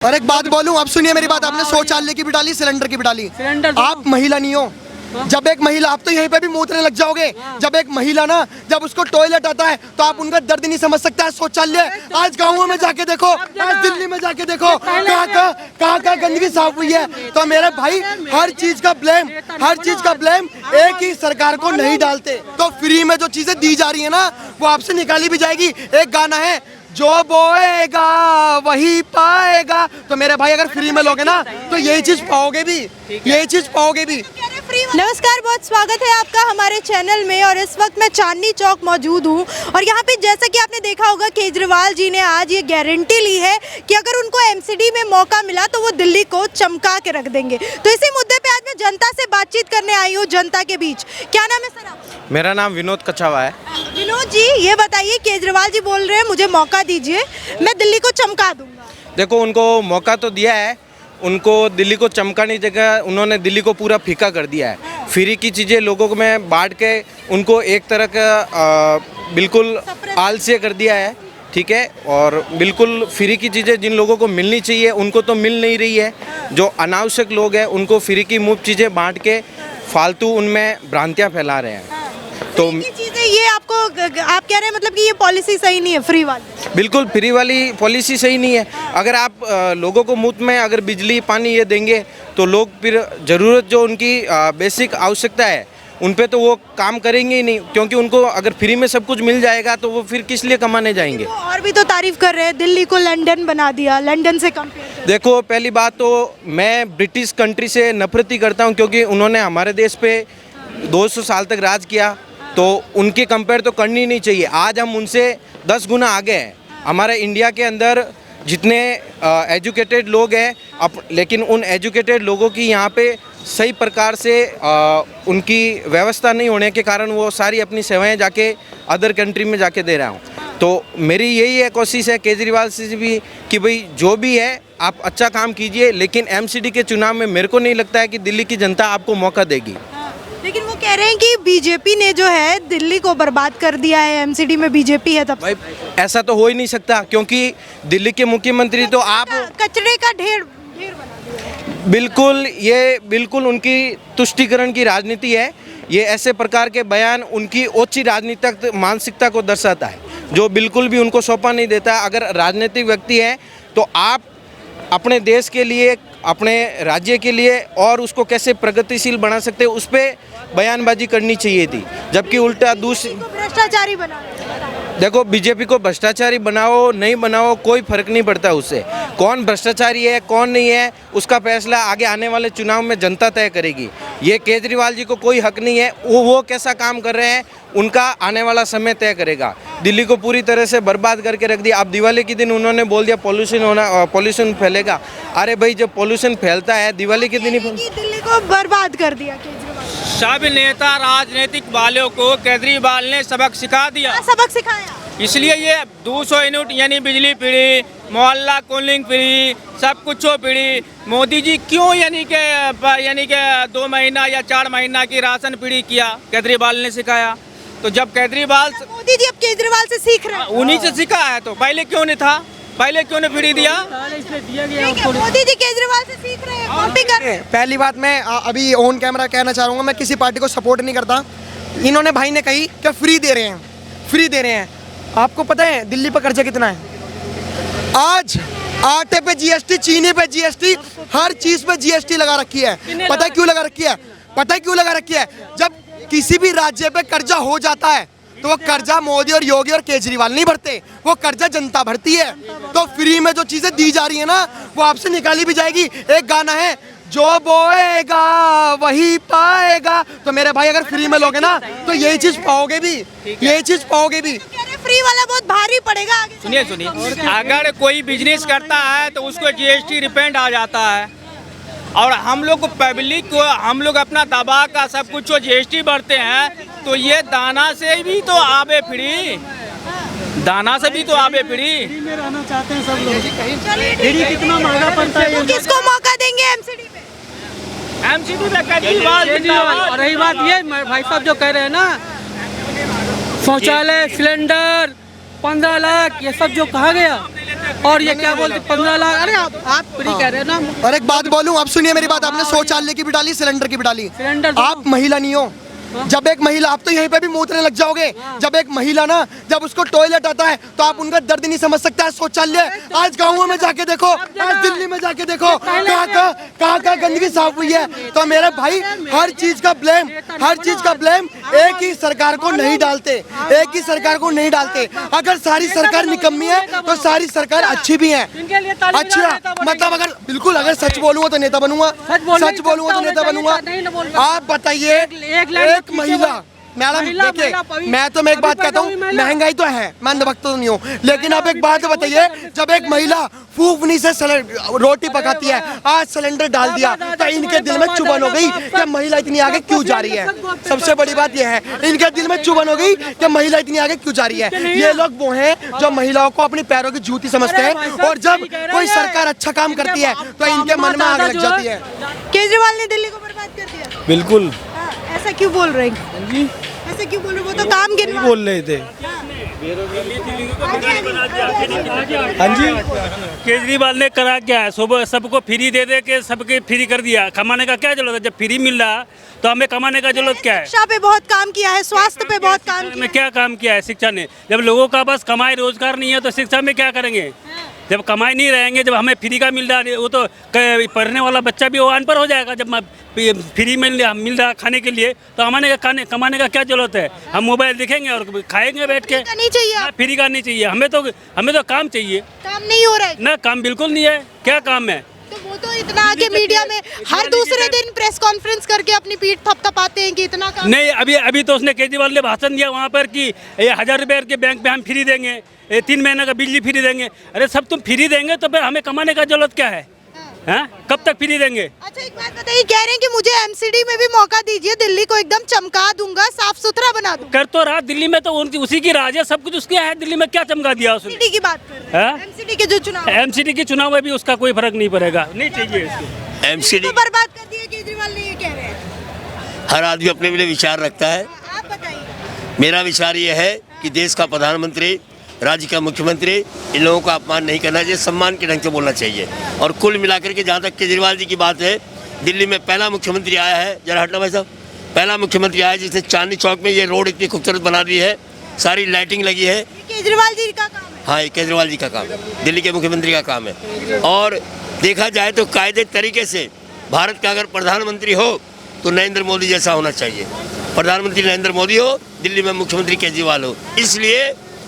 और एक बात बोलूं, अब सुनिए मेरी बात। आपने शौचालय की भी डाली, सिलेंडर की भी डाली। आप महिला नहीं हो। जब एक महिला, आप तो यहीं पे भी मूत्रने लग जाओगे। जब एक महिला ना, जब उसको टॉयलेट आता है तो आप उनका दर्द नहीं समझ सकता है। शौचालय आज गाँवों में जाके देखो, आज दिल्ली में जाके देखो, कहाँ गंदगी साफ हुई है। तो मेरे भाई, हर चीज का ब्लेम एक ही सरकार को नहीं डालते। तो फ्री में जो चीजें दी जा रही है ना, वो आपसे निकाली भी जाएगी। एक गाना है, जो बोएगा वही पाएगा। तो मेरे भाई, अगर फ्री में लोगे ना तो यही चीज पाओगे भी। नमस्कार, बहुत स्वागत है आपका हमारे चैनल में। और इस वक्त मैं चांदनी चौक मौजूद हूँ और यहाँ पे जैसा कि आपने देखा होगा, केजरीवाल जी ने आज ये गारंटी ली है कि अगर उनको एमसीडी में मौका मिला तो वो दिल्ली को चमका के रख देंगे। तो इसी मुद्दे पे आज मैं जनता से बातचीत करने आई हूँ, जनता के बीच। क्या नाम है सर आपका? मेरा नाम विनोद कछावा है। विनोद जी, ये बताइए, केजरीवाल जी बोल रहे हैं मुझे मौका दीजिए, मैं दिल्ली को चमका दूंगा। देखो, उनको मौका तो दिया है, उनको दिल्ली को चमकाने की जगह उन्होंने दिल्ली को पूरा फीका कर दिया है। फ्री की चीज़ें लोगों में बांट के उनको एक तरह का बिल्कुल आलस्य कर दिया है, ठीक है। और बिल्कुल फ्री की चीज़ें जिन लोगों को मिलनी चाहिए उनको तो मिल नहीं रही है। जो अनावश्यक लोग हैं उनको फ्री की मुफ्त चीज़ें बांट के फालतू उनमें भ्रांतियाँ फैला रहे हैं। तो चीजें ये आपको, आप कह रहे हैं मतलब कि ये पॉलिसी सही नहीं है फ्री वाली? बिल्कुल फ्री वाली पॉलिसी सही नहीं है। अगर आप लोगों को मुफ्त में अगर बिजली पानी ये देंगे तो लोग फिर ज़रूरत जो उनकी बेसिक आवश्यकता है उन पे तो वो काम करेंगे ही नहीं, क्योंकि उनको अगर फ्री में सब कुछ मिल जाएगा तो वो फिर किस लिए कमाने जाएंगे। और भी तो तारीफ कर रहे हैं, दिल्ली को लंदन बना दिया, लंदन से कंपेयर। देखो, पहली बात तो मैं ब्रिटिश कंट्री से नफरत ही करता हूँ, क्योंकि उन्होंने हमारे देश पे 200 साल तक राज किया, तो उनके कंपेयर तो करनी नहीं चाहिए। आज हम उनसे 10 गुना आगे हैं। हमारे इंडिया के अंदर जितने एजुकेटेड लोग हैं लेकिन उन एजुकेटेड लोगों की यहाँ पे सही प्रकार से उनकी व्यवस्था नहीं होने के कारण वो सारी अपनी सेवाएं जाके अदर कंट्री में जाके दे रहा हूँ। तो मेरी यही है कोशिश है केजरीवाल से भी कि भाई जो भी है आप अच्छा काम कीजिए, लेकिन एमसीडी के चुनाव में मेरे को नहीं लगता है कि दिल्ली की जनता आपको मौका देगी। लेकिन वो कह रहे हैं कि बीजेपी ने जो है दिल्ली को बर्बाद कर दिया है, एमसीडी में बीजेपी है। तब भाई ऐसा तो हो ही नहीं सकता, क्योंकि दिल्ली के मुख्यमंत्री तो आप कचरे का ढेर बना दिया। बिल्कुल उनकी तुष्टीकरण की राजनीति है। ये ऐसे प्रकार के बयान उनकी ओछी राजनीतिक मानसिकता को दर्शाता है, जो बिल्कुल भी उनको सौंपा नहीं देता। अगर राजनीतिक व्यक्ति है तो आप अपने देश के लिए, अपने राज्य के लिए और उसको कैसे प्रगतिशील बना सकते हैं उस पर बयानबाजी करनी चाहिए थी, जबकि उल्टा दूसरी भ्रष्टाचारी बना। देखो, बीजेपी को भ्रष्टाचारी बनाओ नहीं बनाओ कोई फर्क नहीं पड़ता उससे। कौन भ्रष्टाचारी है कौन नहीं है उसका फैसला आगे आने वाले चुनाव में जनता तय करेगी। ये केजरीवाल जी को कोई हक नहीं है, वो कैसा काम कर रहे हैं उनका आने वाला समय तय करेगा। दिल्ली को पूरी तरह से बर्बाद करके रख दिया। अब दिवाली के दिन उन्होंने बोल दिया पॉल्यूशन फैलेगा। अरे भाई, जब पॉल्यूशन फैलता है दिवाली के दिन ही दिल्ली को बर्बाद कर दिया केजरीवाल। सब नेता राजनीतिक वालों को केजरीवाल ने सबक सिखा दिया। सबक सिखाया, इसलिए ये 200 यूनिट यानी बिजली फ्री, मोहल्ला कूलिंग फ्री, सब कुछ फ्री। मोदी जी क्यों यानी के 2 महीना या 4 महीना की राशन फ्री किया? केजरीवाल ने सिखाया। तो जब मोदी जी अब केजरीवाल से सीख रहे हैं, उन्हीं से सीखा है, तो पहले क्यों नहीं था? पहले क्यों नहीं फ्री दिया? मोदी जी केजरीवाल से सीख रहे हैं, कॉपी कर रहे हैं। पहली बात, मैं अभी ऑन कैमरा कहना चाह रहा हूँ, मैं किसी पार्टी को सपोर्ट नहीं करता। इन्होंने भाई ने कही कि फ्री दे रहे हैं। आपको पता है दिल्ली पर कर्जा कितना है? आज आटे पे जीएसटी, चीनी पे जीएसटी, हर चीज पे जीएसटी लगा रखी है। पता है क्यों लगा रखी है? जब किसी भी राज्य पे कर्जा हो जाता है तो वो कर्जा मोदी और योगी और केजरीवाल नहीं भरते, वो कर्जा जनता भरती है। तो फ्री में जो चीजें दी जा रही है ना, वो आपसे निकाली भी जाएगी। एक गाना है, जो बोएगा वही पाएगा। तो मेरे भाई, अगर फ्री में लोगे ना तो यही चीज पाओगे भी। फ्री वाला बहुत भारी पड़ेगा आगे। सुनिए, अगर कोई बिजनेस करता है तो उसको जीएसटी रिफंड आ जाता है, और हम लोग पब्लिक को हम लोग अपना दबा का सब कुछ जीएसटी भरते हैं, तो ये दाना से भी तो आवे फ्री, में रहना चाहते हैं सब लोग। फ्री कितना महंगा पड़ता है। किसको मौका देंगे एमसीडी में? और रही बात ये, भाई साहब जो कह रहे हैं ना, शौचालय, सिलेंडर, 15 लाख, ये सब जो कहा गया, और ये क्या बोलते 15 लाख। अरे आप फ्री कह रहे हो ना। और एक बात बोलूं, आप सुनिए मेरी बात, आपने शौचालय की भी डाली, सिलेंडर की भी डाली। सिलेंडर दोनों। आप महिला नहीं हो। जब एक महिला, आप तो यहीं पे भी मूतने लग जाओगे। जब एक महिला ना, जब उसको टॉयलेट आता है तो आप उनका दर्द नहीं समझ सकता है। शौचालय आज गाँवों में जाके देखो, आज दिल्ली में जाके देखो, कहाँ गंदगी साफ हुई है। तो मेरे भाई, हर चीज का ब्लेम एक ही सरकार को नहीं डालते, एक ही सरकार को नहीं डालते। अगर सारी सरकार निकम्मी है तो सारी सरकार अच्छी भी है। अच्छा मतलब अगर बिल्कुल, अगर सच बोलूंगा तो नेता बनूंगा, सच बोलूंगा तो नेता बनूंगा। आप बताइए, एक महिला, मैडम देखिए, मैं एक बात कहता हूँ, महंगाई तो है, मैं अंधभक्त तो नहीं हूँ, लेकिन आप एक बात बताइए, जब एक महिला फूफनी से रोटी पकाती है, आज सिलेंडर डाल दिया, तो इनके दिल में चुभन हो गई कि महिला इतनी आगे क्यों जा रही है। सबसे बड़ी बात यह है, इनके दिल में चुभन हो गई कि महिला इतनी आगे क्यों जा रही है। ये लोग वो हैं जो महिलाओं को अपनी पैरों की जूती समझते हैं, और जब कोई सरकार अच्छा काम करती है तो इनके मन में आग लग जाती है। केजरीवाल ने दिल्ली को बर्बाद कर दिया। बिल्कुल। ऐसा क्यों बोल रहे हैं? ऐसा क्यों बोल रहे? वो तो काम गिनवा बोल रहे थे। हाँ जी, केजरीवाल ने करा क्या है? सुबह सबको फ्री दे दे के सबके फ्री कर दिया। कमाने का क्या जरूरत है? जब फ्री मिल रहा तो हमें कमाने का जरूरत क्या है? शिक्षा पे बहुत काम किया है, स्वास्थ्य पे बहुत काम किया में क्या काम किया है शिक्षा ने? जब लोगों का पास कमाई रोजगार नहीं है तो शिक्षा में क्या करेंगे? जब कमाई नहीं रहेंगे, जब हमें फ्री का मिल रहा है, वो तो पढ़ने वाला बच्चा भी वो अनपढ़ हो जाएगा। जब फ्री मिल रहा खाने के लिए तो हमारे कमाने का क्या जरूरत है? हम मोबाइल देखेंगे और खाएंगे बैठ के। नहीं चाहिए, फ्री का नहीं चाहिए हमें तो काम चाहिए। काम नहीं हो रहा है ना, काम बिल्कुल नहीं है। क्या काम है? तो वो तो इतना आगे मीडिया में हर दूसरे दिन प्रेस कॉन्फ्रेंस करके अपनी पीठ थपथपाते हैं कि इतना काम नहीं। अभी तो उसने केजरीवाल ने भाषण दिया वहाँ पर कि 1000 रुपये के बैंक पे हम फ्री देंगे, 3 महीने का बिजली फ्री देंगे। अरे सब तुम फ्री देंगे तो फिर हमें कमाने का जरूरत क्या है? हाँ, कब तक फ्री देंगे? अच्छा एक बात बताइए, कह रहे हैं कि मुझे एमसीडी में भी मौका दीजिए, दिल्ली को एकदम चमका दूंगा, साफ सुथरा बना दूंगा। कर तो रहा, दिल्ली में तो उसी की राज है, सब कुछ उसके है। दिल्ली में क्या चमका दिया उसने? एमसीडी की बात कर रहे हैं, एमसीडी के जो चुनाव, एमसीडी के चुनाव में भी उसका कोई फर्क नहीं पड़ेगा, नहीं चाहिए इसको। एमसीडी तो बर्बाद कर दिया केजरीवाल ने, ये कह रहे हैं। हर आदमी अपने अपने विचार रखता है। आप बताइए। मेरा विचार ये है कि देश का प्रधानमंत्री, राज्य का मुख्यमंत्री, इन लोगों का अपमान नहीं करना चाहिए, सम्मान के ढंग से बोलना चाहिए। और कुल मिलाकर के जहाँ तक केजरीवाल जी की बात है, दिल्ली में पहला मुख्यमंत्री आया है, जरा हटना भाई साहब, पहला मुख्यमंत्री आया जिसने चांदनी चौक में ये रोड इतनी खूबसूरत बना दी है, सारी लाइटिंग लगी है। केजरीवाल जी का काम है। हाँ, ये केजरीवाल जी का काम है, दिल्ली के मुख्यमंत्री का काम है। और देखा जाए तो कायदे तरीके से भारत का अगर प्रधानमंत्री हो तो नरेंद्र मोदी जैसा होना चाहिए। प्रधानमंत्री नरेंद्र मोदी हो, दिल्ली में मुख्यमंत्री केजरीवाल हो। इसलिए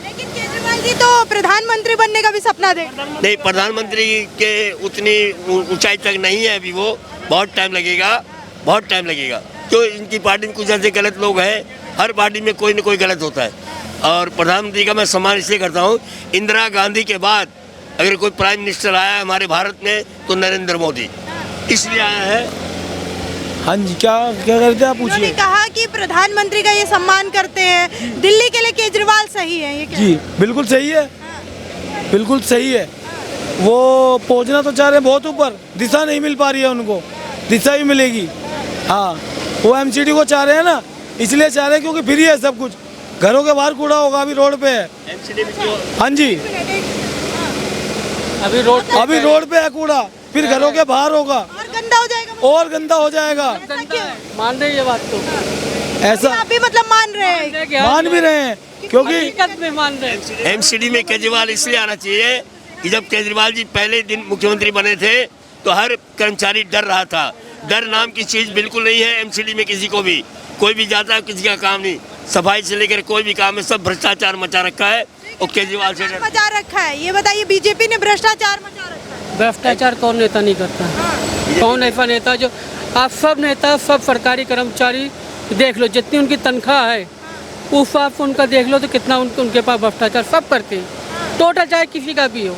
लेकिन केजरीवाल जी तो प्रधानमंत्री बनने का भी सपना देख रहे हैं। नहीं, प्रधानमंत्री के उतनी ऊंचाई तक नहीं है अभी, वो बहुत टाइम लगेगा, बहुत टाइम लगेगा। क्यों? इनकी पार्टी में कुछ ऐसे गलत लोग हैं, हर पार्टी में कोई न कोई गलत होता है। और प्रधानमंत्री का मैं सम्मान इसलिए करता हूँ, इंदिरा गांधी के बाद अगर कोई प्राइम मिनिस्टर आया है हमारे भारत में तो नरेंद्र मोदी इसलिए आया है। हाँ जी, क्या करते हैं आप उन्होंने पूछिए। कहा कि प्रधानमंत्री का ये सम्मान करते हैं, दिल्ली के लिए केजरीवाल सही है, ये क्या? जी बिल्कुल सही है, बिल्कुल सही है। वो पहुंचना तो चाह रहे हैं बहुत ऊपर, दिशा नहीं मिल पा रही है उनको, दिशा भी मिलेगी। हाँ, वो एमसीडी को चाह रहे हैं ना, इसलिए चाह रहे हैं क्योंकि फ्री है सब कुछ। घरों के बाहर कूड़ा होगा, अभी रोड पे है। हाँ जी, अभी रोड पे है कूड़ा, फिर घरों के बाहर होगा और गंदा हो जाएगा, और गंदा हो जाएगा। ऐसा क्यों? मान रहे ये बात तो ऐसा आप भी मतलब मान रहे हैं? मान भी रहे हैं क्योंकि हकीकत में मान रहे हैं। एमसीडी में केजरीवाल इसलिए आना चाहिए कि जब केजरीवाल जी पहले दिन मुख्यमंत्री बने थे तो हर कर्मचारी डर रहा था। डर नाम की चीज़ बिल्कुल नहीं है एमसीडी में। किसी को भी, कोई भी जाता है, किसी का काम नहीं, सफाई से लेकर कोई भी काम है, सब भ्रष्टाचार मचा रखा है और केजरीवाल से मचा रखा है। ये बताइए, बीजेपी ने भ्रष्टाचार मचा रखा है। भ्रष्टाचार कौन नेता नहीं करता? कौन ऐसा नेता जो, आप सब नेता, सब सरकारी कर्मचारी देख लो, जितनी उनकी तनख्वाह है उस हिसाब से उनका देख लो तो कितना उनके पास भ्रष्टाचार सब करते हैं। टोटल चाहे किसी का भी हो,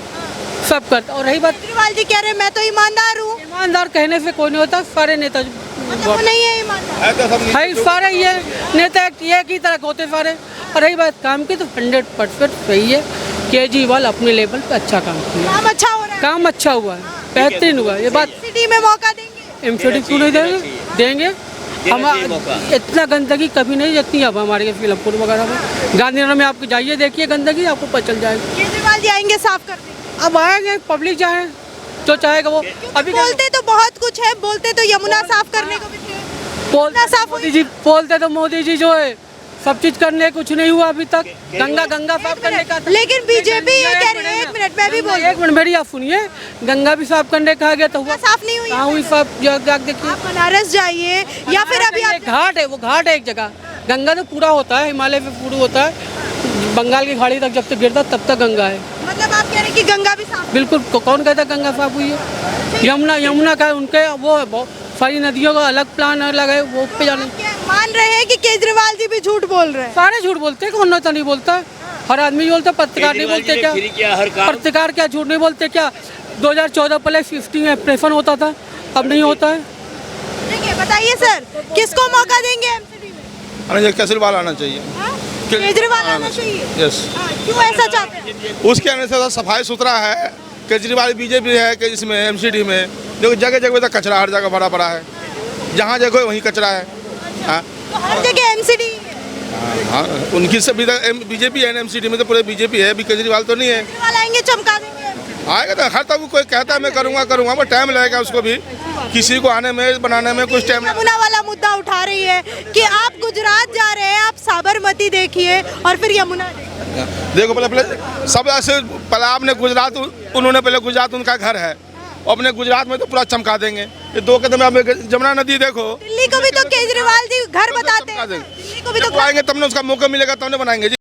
सब करता। और रही बात, केजरीवाल जी कह रहे हैं मैं तो ईमानदार हूँ। ईमानदार कहने से कोई नहीं होता, सारे नेता मतलब वो नहीं है ईमानदार, है, सारे ये नेता एक ही तरह के होते सारे। और रही बात काम की तो 100% सही है, केजरीवाल अपने लेवल पे अच्छा काम किया, काम अच्छा हो रहा है, काम अच्छा हुआ है, बेहतरीन हुआ है। ये बात सिटी में मौका देंगे, एमसीडी क्यों नहीं देंगे? हम इतना गंदगी कभी नहीं जितनी अब हमारे फिलमपुर वगैरह में, गांधीनगर में आप जाइए देखिए गंदगी, आपको पता चल जाएगी। केजरीवाल जी आएंगे साफ कर देंगे। अब आएंगे पब्लिक चाहे जो चाहेगा वो। अभी बोलते तो बहुत कुछ है, बोलते तो यमुना साफ करने को भी थे। बोलते साफ मोदी जी बोलते तो मोदी जी जो है सब चीज करने कुछ नहीं हुआ अभी तक। गंगा साफ करने का था। लेकिन बीजेपी ये कह रही है, एक मिनट मैं भी बोल, एक मिनट मेरी आप सुनिए, गंगा भी साफ करने कहा गया तो हुआ साफ नहीं हुई। कहाँ हुई साफ? जाके देखिए, आप बनारस जाइए या फिर अभी आप घाट है, वो घाट है एक जगह। गंगा तो पूरा होता है, हिमालय पे पूरा होता है, बंगाल की खाड़ी तक जब तक गिरता तब तक गंगा है। मतलब आप कह रहे हैं कि गंगा भी साफ? बिल्कुल, कौन कहता गंगा साफ हुई है? यमुना का उनके वो है, बहुत सारी नदियों का अलग प्लान अलग है, वो पे जाने। क्या मान रहे हैं कि केजरीवाल जी भी झूठ बोल रहे हैं? सारे झूठ बोलते हैं, कौन तो नहीं बोलता है, हर आदमी बोलता है, पत्रकार नहीं बोलते क्या? पत्रकार क्या झूठ नहीं बोलते क्या? 2014 पहले 15 ऑपरेशन होता था, अब नहीं होता है। ठीक है, बताइए सर, किसको मौका देंगे एमसीडी में? केजरीवाल आना चाहिए। केजरीवाल आना चाहिए। यस। क्यों ऐसा चाहते हैं? उसके आने से सफाई सुथरा है। केजरीवाल बीजेपी है कि इसमें एमसीडी में देखो जगह जगह तक कचरा हर जगह भरा पड़ा है, जहाँ जगह वहीं कचरा है। हाँ तो हर जगह एमसीडी। हाँ, उनकी सभी बीजेपी है एमसीडी में, तो पूरे बीजेपी है, अभी केजरीवाल तो नहीं है। केजरीवाल आएंगे चमका देंगे। आएगा तो हर तब कोई कहता है मैं करूँगा बट टाइम लगेगा उसको भी, किसी को आने में बनाने में कुछ टाइम। यमुना वाला मुद्दा उठा रही है कि आप गुजरात जा रहे हैं, आप साबरमती देखिए और फिर यमुना देखो पहले सब ऐसे पहले आपने गुजरात, उन्होंने पहले गुजरात उनका घर है, अपने गुजरात में तो पूरा चमका देंगे। ये 2 कदम आप जमुना नदी देखो। दिल्ली को भी तो केजरीवाल जी घर बताते हैं, दिल्ली को भी तो आएंगे तब ना उसका मौका मिलेगा तब ना बनाएंगे जी।